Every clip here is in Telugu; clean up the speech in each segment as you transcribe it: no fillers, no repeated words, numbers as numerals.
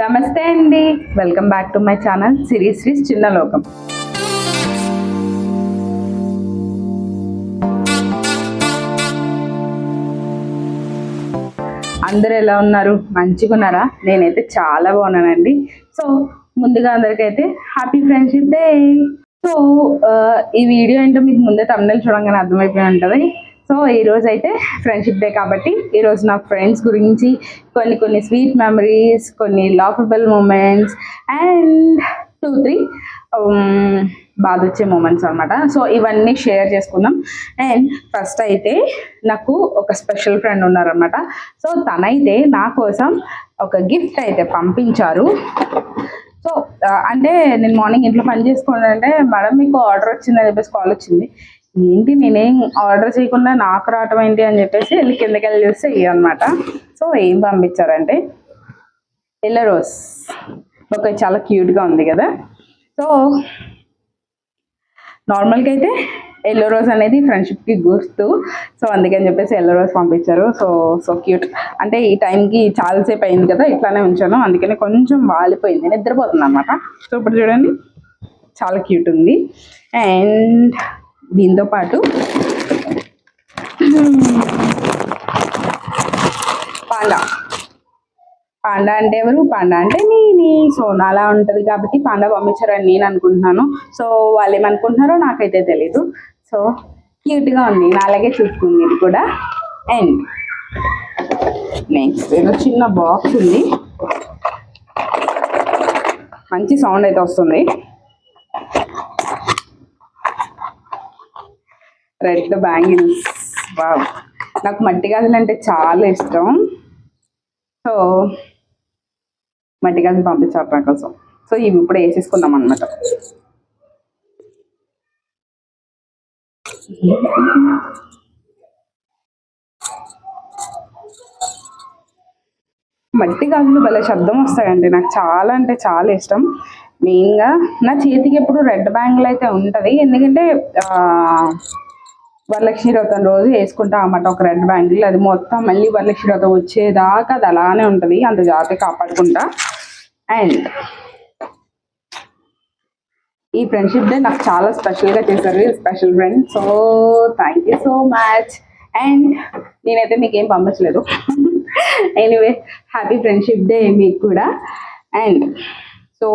నమస్తే అండి, welcome back to my channel series చిన్న లోకం. అందరూ ఎలా ఉన్నారు? మంచిగా ఉన్నారా? నేనైతే చాలా బాగున్నానండి. సో ముందుగా అందరికైతే హ్యాపీ ఫ్రెండ్షిప్ డే. సో ఈ వీడియో ఏంటో మీకు ముందే తమిళ చూడంగానే అర్థమైపోయి ఉంటుంది. సో ఈరోజు అయితే ఫ్రెండ్షిప్ డే కాబట్టి ఈరోజు నా ఫ్రెండ్స్ గురించి కొన్ని స్వీట్ మెమరీస్, కొన్ని లాఫబుల్ మూమెంట్స్ అండ్ 2-3 బాధ వచ్చే మూమెంట్స్ అనమాట. సో ఇవన్నీ షేర్ చేసుకుందాం. అండ్ ఫస్ట్ అయితే నాకు ఒక స్పెషల్ ఫ్రెండ్ ఉన్నారనమాట. సో తనైతే నా కోసం ఒక గిఫ్ట్ అయితే పంపించారు. సో అంటే నేను మార్నింగ్ ఇంట్లో పని చేసుకోండి అంటే, మేడం మీకు ఆర్డర్ వచ్చిందని చెప్పేసి కాల్ వచ్చింది. ఏంటి నేనేం ఆర్డర్ చేయకుండా నాకు రావటం ఏంటి అని చెప్పేసి వెళ్ళి కిందకి వెళ్ళి చూస్తే ఇవన్నమాట. సో ఏం పంపించారంటే ఎల్లో రోజ్. ఓకే, చాలా క్యూట్గా ఉంది కదా. సో నార్మల్గా అయితే ఎల్లో రోజ్ అనేది ఫ్రెండ్షిప్కి గుర్తు. సో అందుకని చెప్పేసి ఎల్లో రోజ్ పంపించారు. So cute. అంటే ఈ టైంకి చాలాసేపు అయింది కదా, ఇట్లానే ఉంచాను, అందుకని కొంచెం వాలిపోయింది, నిద్రపోతుంది అనమాట. సో ఇప్పుడు చూడండి చాలా క్యూట్ ఉంది. అండ్ దీంతో పాటు పాండా అంటే ఎవరు? పాండా అంటే నేనే. సో నాలా ఉంటుంది కాబట్టి పాండా పంపించారని నేను అనుకుంటున్నాను. సో వాళ్ళు ఏమనుకుంటున్నారో నాకైతే తెలీదు. సో క్యూట్గా ఉంది, నాలాగే చూసుకుంది ఇది కూడా. అండ్ నెక్స్ట్ ఏదో చిన్న బాక్స్ ఉంది, మంచి సౌండ్ అయితే వస్తుంది. Red bangles. వావ్, నాకు మట్టి గాజులు అంటే చాలా ఇష్టం. సో మట్టి గాజులు పంపించారు నా కోసం. సో ఇవి ఇప్పుడు వేసేసుకుందాం అనమాట. మట్టి గాజులు భలే శబ్దం వస్తాయండి, నాకు చాలా అంటే చాలా ఇష్టం. మెయిన్గా నా చేతికి ఎప్పుడు రెడ్ బ్యాంగిల్ అయితే ఉంటుంది, ఎందుకంటే వరలక్ష్మి వ్రతం రోజు వేసుకుంటా అన్నమాట ఒక రెడ్ బ్యాంగిల్. అది మొత్తం మళ్ళీ వరలక్ష్మి వ్రతం వచ్చేదాకా అది అలానే ఉంటుంది, అంత జాగ్రత్తగా కాపాడుకుంటా. అండ్ ఈ ఫ్రెండ్షిప్ డే నాకు చాలా స్పెషల్గా చేశారు special friend. So thank you so much. And నేనైతే మీకేం పంపించలేదు. ఎనీవే హ్యాపీ ఫ్రెండ్షిప్ డే మీకు కూడా. అండ్ సో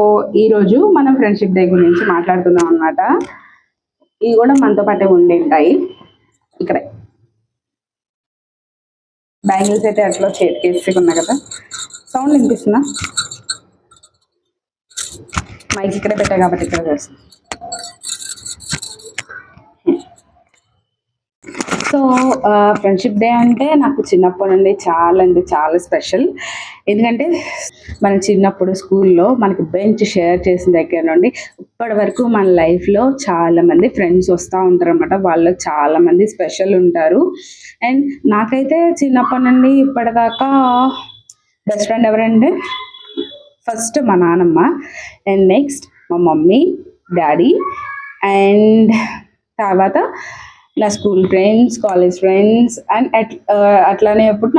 ఈరోజు మనం ఫ్రెండ్షిప్ డే గురించి మాట్లాడుతున్నాం అన్నమాట. ఇవి కూడా మనతో పాటే ఉండి ఉంటాయి. ఇక్కడ బ్యాంగిల్స్ అయితే అట్లా చేతికి వేసుకున్నా కదా. సౌండ్ వినిపిస్తుందా? మైక్ ఇక్కడే పెట్టా కాబట్టి ఇక్కడ చేస్తాను. సో ఫ్రెండ్షిప్ డే అంటే నాకు చిన్నప్పటి నుండి చాలా అంటే చాలా స్పెషల్. ఎందుకంటే మన చిన్నప్పుడు స్కూల్లో మనకి బెంచ్ షేర్ చేసిన దగ్గర నుండి ఇప్పటి వరకు మన లైఫ్లో చాలామంది ఫ్రెండ్స్ వస్తూ ఉంటారు అనమాట. వాళ్ళు చాలామంది స్పెషల్ ఉంటారు. అండ్ నాకైతే చిన్నప్పటి నుండి ఇప్పటిదాకా బెస్ట్ ఫ్రెండ్ ఎవరంటే ఫస్ట్ మా నాన్నమ్మ, అండ్ నెక్స్ట్ మా మమ్మీ, డాడీ, అండ్ తర్వాత నా school friends, college friends, and అట్లానే ఎప్పుడు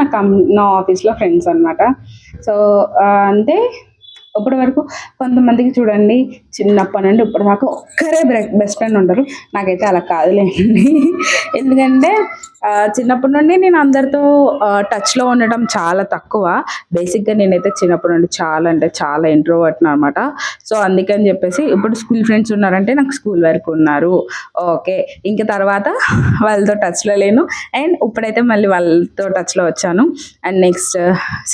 నా ఆఫీస్లో ఫ్రెండ్స్ అనమాట. సో అంటే ఇప్పటి వరకు కొంతమందికి చూడండి చిన్నప్పటి నుండి ఇప్పటిదాకా ఒక్కరే బెస్ట్ ఫ్రెండ్ ఉంటారు. నాకైతే అలా కాదులేండి. ఎందుకంటే చిన్నప్పటి నుండి నేను అందరితో టచ్లో ఉండటం చాలా తక్కువ. బేసిక్గా నేనైతే చిన్నప్పటి నుండి చాలా అంటే చాలా ఇంట్రోవర్ట్ని అనమాట. సో అందుకని చెప్పేసి ఇప్పుడు స్కూల్ ఫ్రెండ్స్ ఉన్నారంటే నాకు స్కూల్ వరకు ఉన్నారు, ఓకే. ఇంకా తర్వాత వాళ్ళతో టచ్లో లేను. అండ్ ఇప్పుడైతే మళ్ళీ వాళ్ళతో టచ్లో వచ్చాను. అండ్ నెక్స్ట్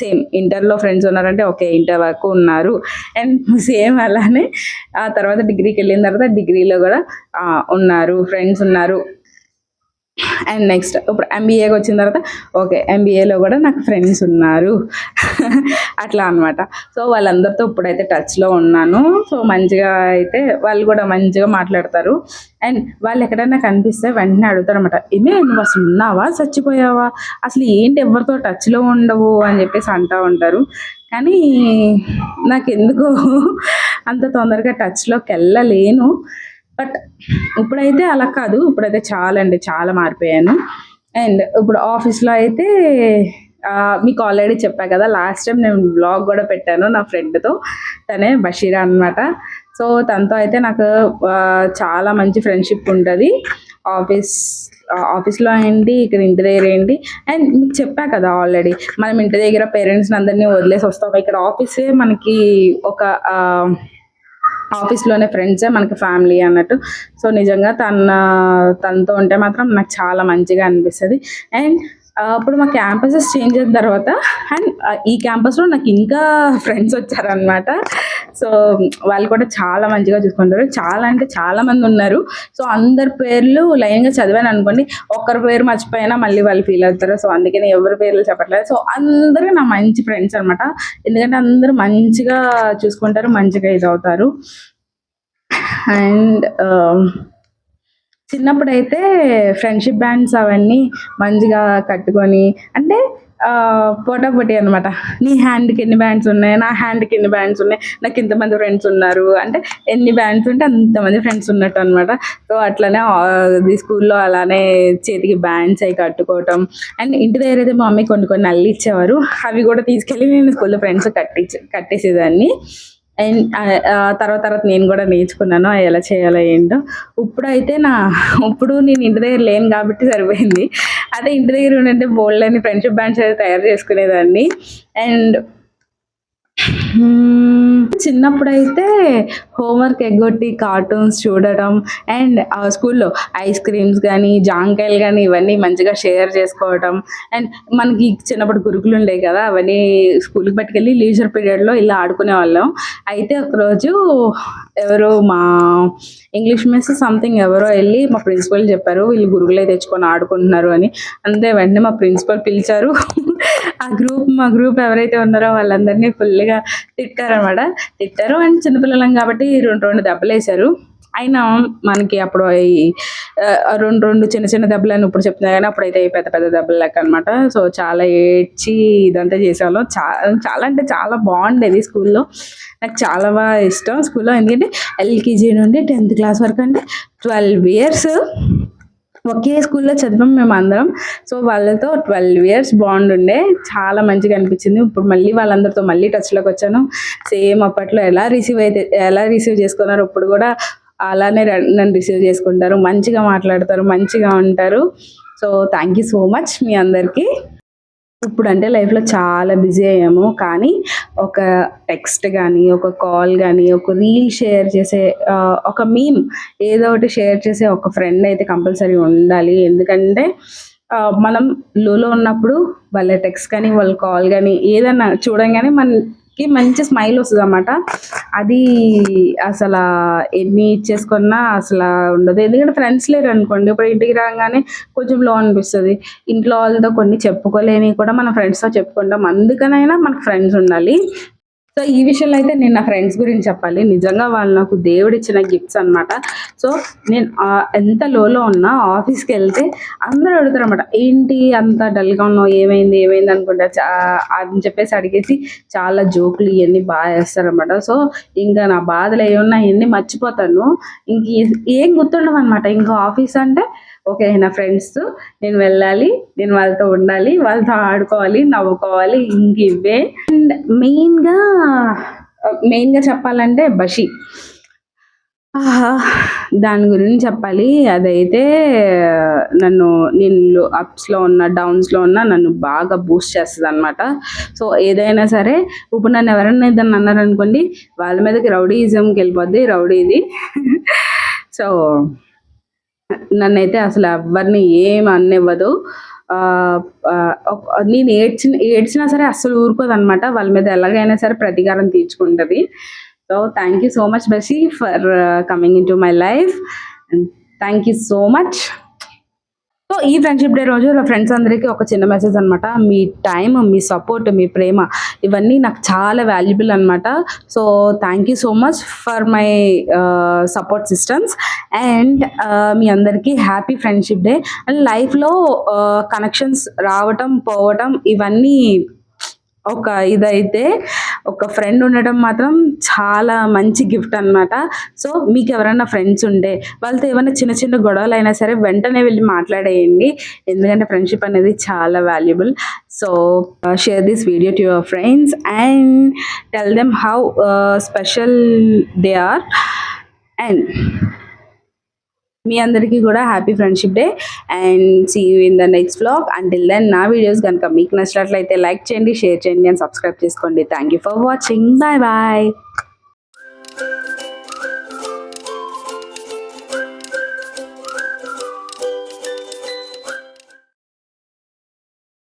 సేమ్ ఇంటర్లో ఫ్రెండ్స్ ఉన్నారంటే ఓకే, ఇంటర్ వరకు ఉన్నారు. అండ్ సేమ్ అలానే ఆ తర్వాత డిగ్రీకి వెళ్ళిన తర్వాత డిగ్రీలో కూడా ఉన్నారు, ఫ్రెండ్స్ ఉన్నారు. అండ్ నెక్స్ట్ ఇప్పుడు ఎంబీఏకి వచ్చిన తర్వాత ఓకే, ఎంబీఏలో కూడా నాకు ఫ్రెండ్స్ ఉన్నారు. అట్లా అనమాట. సో వాళ్ళందరితో ఇప్పుడైతే టచ్లో ఉన్నాను. సో మంచిగా అయితే వాళ్ళు కూడా మంచిగా మాట్లాడతారు. అండ్ వాళ్ళు ఎక్కడైనా కనిపిస్తే వెంటనే అడుగుతారు అనమాట, ఏమే నువ్వు అసలు ఉన్నావా, చచ్చిపోయావా, అసలు ఏంటి ఎవరితో టచ్లో ఉండవు అని చెప్పేసి అంటూ ఉంటారు. కానీ నాకెందుకో అంత తొందరగా టచ్లోకి వెళ్ళలేను. బట్ ఇప్పుడైతే అలా కాదు, ఇప్పుడైతే చాలా అంటే చాలా మారిపోయాను. అండ్ ఇప్పుడు ఆఫీస్లో అయితే మీకు ఆల్రెడీ చెప్పా కదా, లాస్ట్ టైం నేను బ్లాగ్ కూడా పెట్టాను నా ఫ్రెండ్తో, తనే బషీరా అనమాట. సో తనతో అయితే నాకు చాలా మంచి ఫ్రెండ్షిప్ ఉంటుంది. ఆఫీస్లో ఏంటి, ఇక్కడ ఇంటి దగ్గర ఏంటి. అండ్ మీకు చెప్పా కదా ఆల్రెడీ, మనం ఇంటి దగ్గర పేరెంట్స్ని అందరినీ వదిలేసి వస్తాం, ఇక్కడ ఆఫీసే మనకి ఒక ఆఫీస్లోనే ఫ్రెండ్సే మనకి ఫ్యామిలీ అన్నట్టు. సో నిజంగా తనతో ఉంటే మాత్రం నాకు చాలా మంచిగా అనిపిస్తుంది. అండ్ అప్పుడు మా క్యాంపసెస్ చేంజ్ అయిన తర్వాత అండ్ ఈ క్యాంపస్లో నాకు ఇంకా ఫ్రెండ్స్ వచ్చారనమాట. సో వాళ్ళు కూడా చాలా మంచిగా చూసుకుంటారు. చాలా అంటే చాలా మంది ఉన్నారు. సో అందరి పేర్లు లైన్గా చదివాను అనుకోండి, ఒక్కరి పేరు మర్చిపోయినా మళ్ళీ వాళ్ళు ఫీల్ అవుతారు. సో అందుకని ఎవరి పేర్లు చెప్పట్లేదు. సో అందరూ నా మంచి ఫ్రెండ్స్ అనమాట. ఎందుకంటే అందరూ మంచిగా చూసుకుంటారు, మంచిగా ఇది అవుతారు. అండ్ చిన్నప్పుడైతే ఫ్రెండ్షిప్ బ్యాండ్స్ అవన్నీ మంచిగా కట్టుకొని, అంటే పోటాపోటీ అనమాట. నీ హ్యాండ్కి ఎన్ని బ్యాండ్స్ ఉన్నాయి, నా హ్యాండ్కి ఎన్ని బ్యాండ్స్ ఉన్నాయి, నాకు ఇంతమంది ఫ్రెండ్స్ ఉన్నారు అంటే ఎన్ని బ్యాండ్స్ ఉంటే అంతమంది ఫ్రెండ్స్ ఉన్నట్టు అనమాట. సో అట్లనే స్కూల్లో అలానే చేతికి బ్యాండ్స్ అవి కట్టుకోవటం. అండ్ ఇంటి దగ్గర అయితే మా మమ్మీ కొన్ని అల్లి ఇచ్చేవారు, అవి కూడా తీసుకెళ్ళి నేను స్కూల్లో ఫ్రెండ్స్ కట్టేసేదాన్ని. అండ్ తర్వాత నేను కూడా నేర్చుకున్నాను ఎలా చేయాలో ఏంటో. ఇప్పుడు నేను ఇంటి దగ్గర లేను కాబట్టి సరిపోయింది. అదే ఇంటి దగ్గర ఉండంటే బోల్డ్ అని ఫ్రెండ్షిప్ బ్యాండ్స్ అయితే తయారు చేసుకునేదాన్ని. అండ్ చిన్నప్పుడైతే హోంవర్క్ ఎగ్గొట్టి కార్టూన్స్ చూడటం, అండ్ స్కూల్లో ఐస్ క్రీమ్స్ కానీ జాంకాయలు కానీ ఇవన్నీ మంచిగా షేర్ చేసుకోవటం. అండ్ మనకి చిన్నప్పుడు గురుకులు ఉండేవి కదా, అవన్నీ స్కూల్కి పట్టుకెళ్ళి లీజర్ పీరియడ్లో ఇలా ఆడుకునే వాళ్ళం. అయితే ఒకరోజు ఎవరో మా ఇంగ్లీష్ మిస్ సంథింగ్ ఎవరో వెళ్ళి మా ప్రిన్సిపల్ చెప్పారు, వీళ్ళు గురుకులే తెచ్చుకొని ఆడుకుంటున్నారు అని. అంతే వెంటనే మా ప్రిన్సిపల్ పిలిచారు. మా గ్రూప్ ఎవరైతే ఉన్నారో వాళ్ళందరినీ ఫుల్గా తిట్టారు. అండ్ చిన్నపిల్లలం కాబట్టి రెండు దెబ్బలు వేశారు. అయినా మనకి అప్పుడు రెండు చిన్న చిన్న దెబ్బలు అని ఇప్పుడు చెప్తున్నా, కానీ అప్పుడైతే పెద్ద పెద్ద దెబ్బలు లెక్క అనమాట. సో చాలా ఏడ్చి ఇదంతా చేసేవాళ్ళం. చాలా అంటే చాలా బాగుండేది స్కూల్లో. నాకు చాలా బాగా ఇష్టం స్కూల్లో. ఎందుకంటే ఎల్కేజీ నుండి 10th క్లాస్ వరకు అంటే 12 years ఒకే స్కూల్లో చదివాం మేము అందరం. సో వాళ్ళతో 12 years బాండ్ ఉండే, చాలా మంచిగా అనిపించింది. ఇప్పుడు మళ్ళీ వాళ్ళందరితో మళ్ళీ టచ్లోకి వచ్చాను. సేమ్ అప్పట్లో ఎలా రిసీవ్ చేసుకున్నారు, ఇప్పుడు కూడా అలానే నన్ను రిసీవ్ చేసుకుంటారు, మంచిగా మాట్లాడతారు, మంచిగా ఉంటారు. So thank you so much మీ అందరికీ. ఇప్పుడు అంటే లైఫ్లో చాలా బిజీ అయ్యాము, కానీ ఒక టెక్స్ట్ కానీ, ఒక కాల్ కానీ, ఒక రీల్ షేర్ చేసే, ఒక మీమ్ ఏదో ఒకటి షేర్ చేసే ఒక ఫ్రెండ్ అయితే కంపల్సరీ ఉండాలి. ఎందుకంటే మనం లోలో ఉన్నప్పుడు వాళ్ళ టెక్స్ట్ కానీ వాళ్ళ కాల్ కానీ ఏదన్నా చూడంగానే మనకి మంచి స్మైల్ వస్తుంది అన్నమాట. అది అసలు ఎన్ని ఇచ్చేసుకున్నా అసలు ఉండదు. ఎందుకంటే ఫ్రెండ్స్ లేరు అనుకోండి, ఇప్పుడు ఇంటికి రాగానే కొంచెం లో అనిపిస్తుంది. ఇంట్లో వాళ్ళతో కొన్ని చెప్పుకోలేని కూడా మన ఫ్రెండ్స్తో చెప్పుకుంటాం. అందుకనైనా మనకు ఫ్రెండ్స్ ఉండాలి. సో ఈ విషయంలో అయితే నేను నా ఫ్రెండ్స్ గురించి చెప్పాలి. నిజంగా వాళ్ళు నాకు దేవుడిచ్చిన గిఫ్ట్స్ అనమాట. సో నేను ఎంత లోలో ఉన్నా ఆఫీస్కి వెళ్తే అందరూ అడుగుతారు అనమాట, ఏంటి అంత డల్గా ఉన్నావు, ఏమైంది అనుకుంటా అని చెప్పేసి అడిగేసి చాలా జోకులు ఇవన్నీ బాగా వేస్తారనమాట. సో ఇంకా నా బాధలు ఏమన్నా ఇవన్నీ మర్చిపోతాను. ఇంక ఏం గుర్తుండవు అనమాట. ఇంకా ఆఫీస్ అంటే ఓకే, నా ఫ్రెండ్స్, నేను వెళ్ళాలి, నేను వాళ్ళతో ఉండాలి, వాళ్ళతో ఆడుకోవాలి, నవ్వుకోవాలి, ఇంక ఇవే. అండ్ మెయిన్గా చెప్పాలంటే బషీ, దాని గురించి చెప్పాలి. అదైతే నేను అప్స్లో ఉన్న డౌన్స్లో ఉన్న నన్ను బాగా బూస్ట్ చేస్తుంది అనమాట. సో ఏదైనా సరే ఇప్పుడు నన్ను ఎవరైనా ఏదన్నా అన్నారనుకోండి, వాళ్ళ మీదకి రౌడీయిజంకి వెళ్ళిపోద్ది, రౌడీది. సో నన్నైతే అసలు ఎవరిని ఏం అనివ్వదు. నేను ఏడ్చినా సరే అస్సలు ఊరుకోదు అనమాట. వాళ్ళ మీద ఎలాగైనా సరే ప్రతీకారం తీర్చుకుంటుంది. So thank you so much Bashi for coming in to my life. Thank you so much. So ఈ ఫ్రెండ్షిప్ డే రోజు నా ఫ్రెండ్స్ అందరికీ ఒక చిన్న మెసేజ్ అనమాట. మీ టైం, మీ సపోర్ట్, మీ ప్రేమ ఇవన్నీ నాకు చాలా వాల్యుబుల్ అనమాట. So thank you so much for my support systems. And మీ అందరికీ హ్యాపీ ఫ్రెండ్షిప్ డే. అండ్ లైఫ్లో కనెక్షన్స్ రావటం పోవటం ఇవన్నీ ఒక ఇదైతే ఒక ఫ్రెండ్ ఉండడం మాత్రం చాలా మంచి గిఫ్ట్ అన్నమాట. సో మీకు ఎవరైనా ఫ్రెండ్స్ ఉంటే వాళ్ళతో ఏమైనా చిన్న చిన్న గొడవలు అయినా సరే వెంటనే వెళ్ళి మాట్లాడేయండి, ఎందుకంటే ఫ్రెండ్షిప్ అనేది చాలా valuable. So share this video to your friends and tell them how special they are. And మీ అందరికీ కూడా happy friendship day and see you in the next vlog. Until then నా వీడియోస్ కనుక మీకు నచ్చినట్లయితే లైక్ చేయండి, షేర్ చేయండి అండ్ సబ్స్క్రైబ్ చేసుకోండి. Thank you for watching. Bye bye.